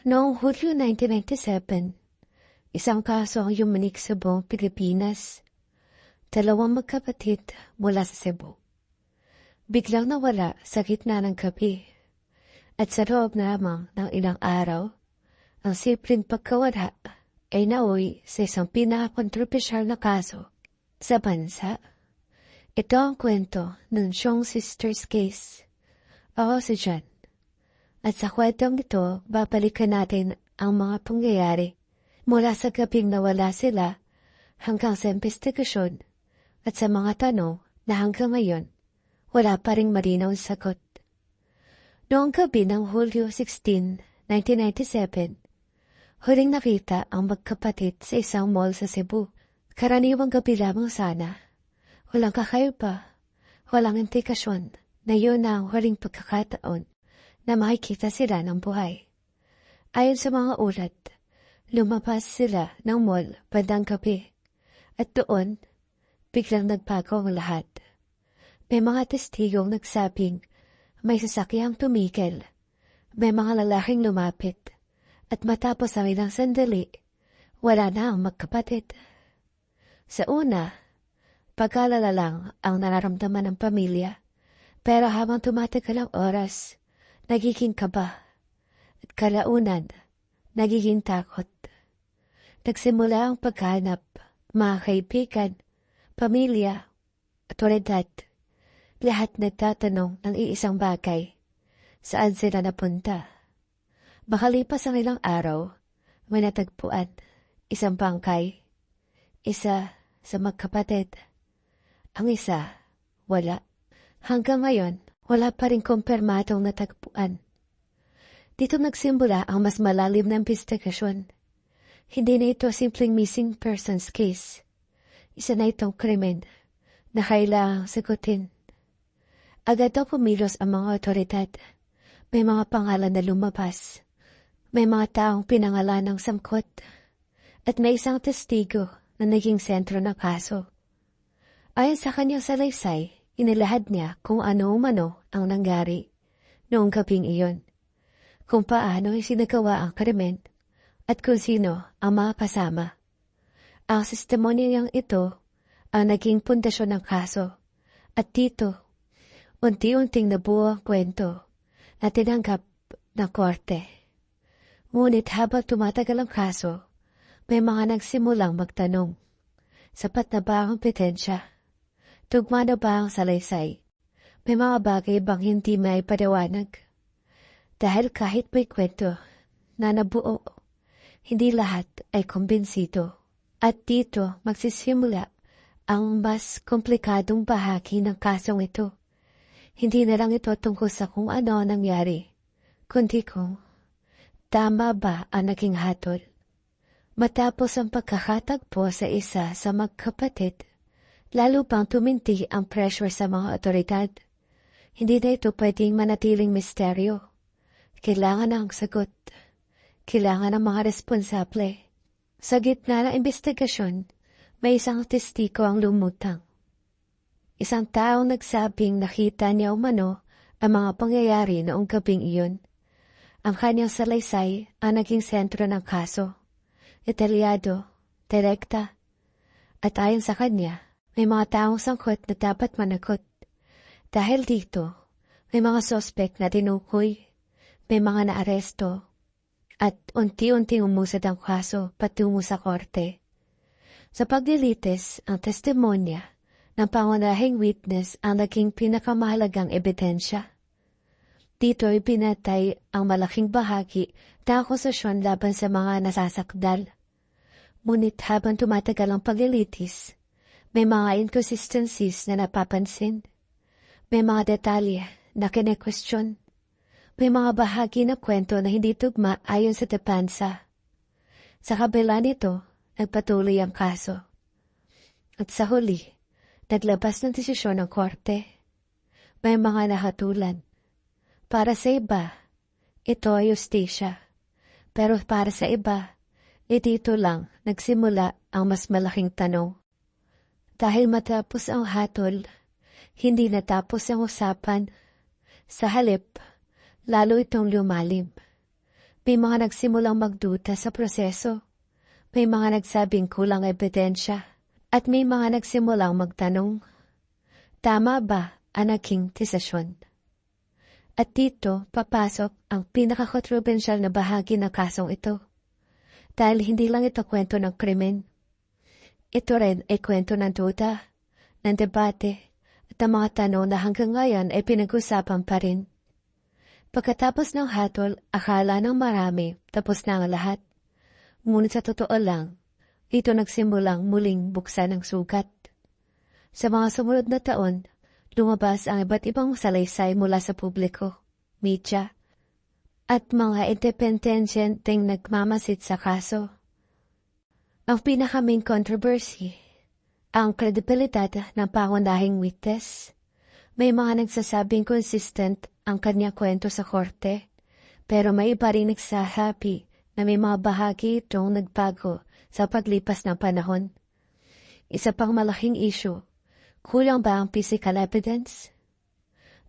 Noong Hulyo 1997, isang kaso ang yumanik sa buong Pilipinas. Dalawang magkapatid mula sa Cebu. Biglang nawala sa gitna ng gabi at sa loob lamang ng ilang araw, ang simpleng pagkawala ay nauwi sa isang pinakakontrobersyal na kaso sa bansa. Ito ang kwento ng Chong Sisters Case. Ako si John. At sa kwentong ito, babalikan natin ang mga pangyayari mula sa gabing nawala sila hanggang sa investigasyon at sa mga tanong na hanggang ngayon wala pa ring malinaw ang sagot. Noong gabi ng Hulyo 16, 1997, huling nakita ang magkapatid sa isang mall sa Cebu. Karaniwang gabi lamang sana. Walang kakaiba, walang indikasyon na yun na ang huling pagkakataon na makikita sila ng buhay. Ayon sa mga ulat, lumabas sila ng mall bandang gabi at doon biglang nagbago ang lahat. May mga testigong nagsabing may sasakyang tumigil, may mga lalaking lumapit at matapos ang ilang sandali, wala na ang magkapatid. Sa una, pag-alala lang ang nararamdaman ng pamilya, pero habang tumatagal ang oras, nagiging kaba at kalaunan, nagiging takot. Nagsimula ang paghanap, mga kaibigan, pamilya, otoridad, lahat nagtatanong ng iisang bagay, saan sila napunta. Makalipas ang ilang araw, may natagpuan, isang bangkay, isa sa magkapatid. Ang isa, wala. Hanggang ngayon, wala pa rin kumpirmadong natagpuan. Dito nagsimula ang mas malalim na investigasyon. Hindi na ito simpleng missing persons case. Isa na itong krimen na kailangang sagutin. Agad daw pumilos ang mga otoridad. May mga pangalan na lumabas. May mga taong pinangalan ng sangkot. At may isang testigo na naging sentro ng kaso. Ayon sa kanyang salaysay, inilahad niya kung ano-umano ang nangyari noong gabing iyon, kung paano isinagawa ang krimen at kung sino ang mga kasama. Ang testimonyang ito ang naging pundasyon ng kaso at dito, unti-unting nabuo ang kwento na tinanggap ng korte. Ngunit habang tumatagal ang kaso, may mga nagsimulang magtanong, sapat na ba ang petensya? Tugma na ba ang salaysay? May mga bagay bang hindi may paliwanag? Dahil kahit may kwento na nabuo, hindi lahat ay kumbinsido. At dito magsisimula ang mas komplikadong bahagi ng kasong ito. Hindi na lang ito tungkol sa kung ano nangyari, kundi kung tama ba ang naging hatol. Matapos ang pagkakatagpo sa isa sa magkapatid, lalo pang tuminti ang pressure sa mga otoridad. Hindi na ito pwedeng manatiling misteryo. Kailangan ang sagot. Kailangan ng mga responsable. Sa gitna ng investigasyon, may isang testigo ang lumutang. Isang taong nagsabing nakita niya umano ang mga pangyayari noong gabing iyon. Ang kanyang salaysay ang naging sentro ng kaso. Detalyado, direkta, at ayon sa kanya, may mga taong sangkot na dapat managot. Dahil dito, may mga sospek na tinukoy, may mga naaresto, at unti-unting umusad ang kaso patungo sa korte. Sa paglilitis, ang testimonya ng pangunahing witness ang naging pinakamahalagang ebidensya. Dito ay pinatay ang malaking bahagi ng akusasyon laban sa mga nasasakdal. Ngunit habang tumatagal ang paglilitis, may mga inconsistencies na napapansin. May mga detalye na kine-question. May mga bahagi na kwento na hindi tugma ayon sa depensa. Sa kabila nito, nagpatuloy ang kaso. At sa huli, naglabas ng desisyon ng korte. May mga nakatulan. Para sa iba, ito ay justisya. Pero para sa iba, dito lang nagsimula ang mas malaking tanong. Dahil matapos ang hatol, hindi natapos ang usapan. Sa halip, lalo itong lumalim. May mga nagsimulang magduda sa proseso. May mga nagsabing kulang ebidensya. At may mga nagsimulang magtanong, tama ba ang naging desisyon? At dito papasok ang pinakakontrobersyal na bahagi ng kasong ito. Dahil hindi lang ito kwento ng krimen. Ito rin ay kwento ng duda, ng debate, at ng mga tanong na hanggang ngayon ay pinag-usapan pa rin. Pagkatapos ng hatol, akala ng marami tapos na ang lahat. Ngunit sa totoo lang, ito nagsimulang muling buksan ang sugat. Sa mga sumunod na taon, lumabas ang iba't ibang salaysay mula sa publiko, media, at mga independenteng nagmamasid sa kaso. Ang pinaka-main controversy, ang kredibilidad ng pangunahing witness. May mga nagsasabing consistent ang kanyang kwento sa korte, pero may iba rin nagsasabi na may mga bahagi itong nagbago sa paglipas ng panahon. Isa pang malaking issue, kulang ba ang physical evidence?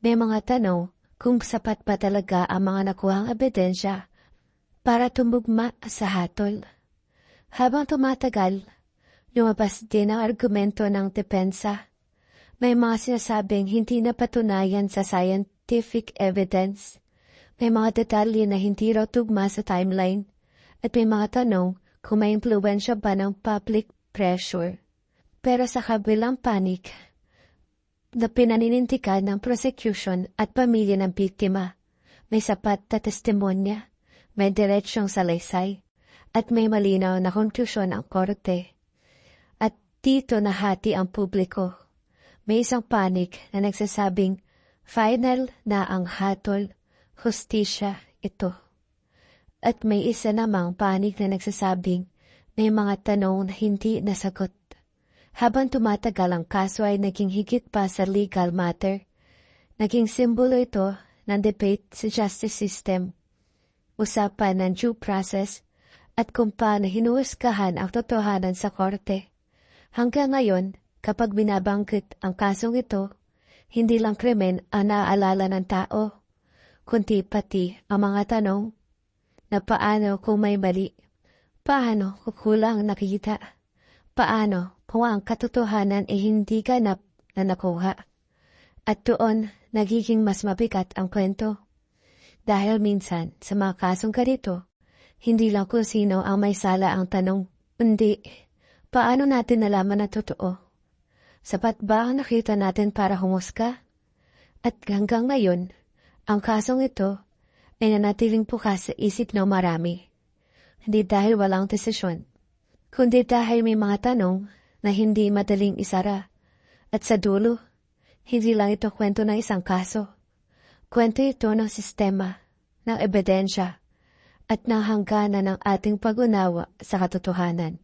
May mga tanong kung sapat ba talaga ang mga nakuhang ebidensya para tumugma sa hatol. Habang tumatagal, lumabas din ang argumento ng depensa. May mga sinasabing hindi napatunayan sa scientific evidence. May mga detalye na hindi raw tugma sa timeline. At may mga tanong kung may impluwensya ba ng public pressure. Pero sa kabilang panig, na pinaninindigan ng prosecution at pamilya ng biktima, may sapat na testimonya, may diretsyong salaysay, at may malinaw na konklusyon ang korte. At dito nahati ang publiko. May isang panig na nagsasabing final na ang hatol, hustisya ito. At may isa namang panig na nagsasabing may mga tanong na hindi nasagot. Habang tumatagal ang kaso ay naging higit pa sa legal matter. Naging simbolo ito ng debate sa justice system, usapan ng due process, at kung paano hinuhusgahan ang totohanan sa korte. Hanggang ngayon, kapag binabanggit ang kasong ito, hindi lang krimen ang naaalala ng tao, kundi pati ang mga tanong na paano kung may mali, paano kung kulang nakita, paano kung ang katotohanan ay hindi ganap na nakuha. At doon, nagiging mas mabigat ang kwento. Dahil minsan, sa mga kasong ganito, hindi lang kung sino ang may sala ang tanong, hindi, paano natin nalaman na totoo? Sapat ba ang nakita natin para humusga? At hanggang ngayon, ang kasong ito ay nanatiling bukas sa isip ng marami. Hindi dahil walang desisyon, kundi dahil may mga tanong na hindi madaling isara. At sa dulo, hindi lang ito kwento ng isang kaso. Kwento ito ng sistema, ng ebidensya, at ng hangganan ng ating pag-unawa sa katotohanan.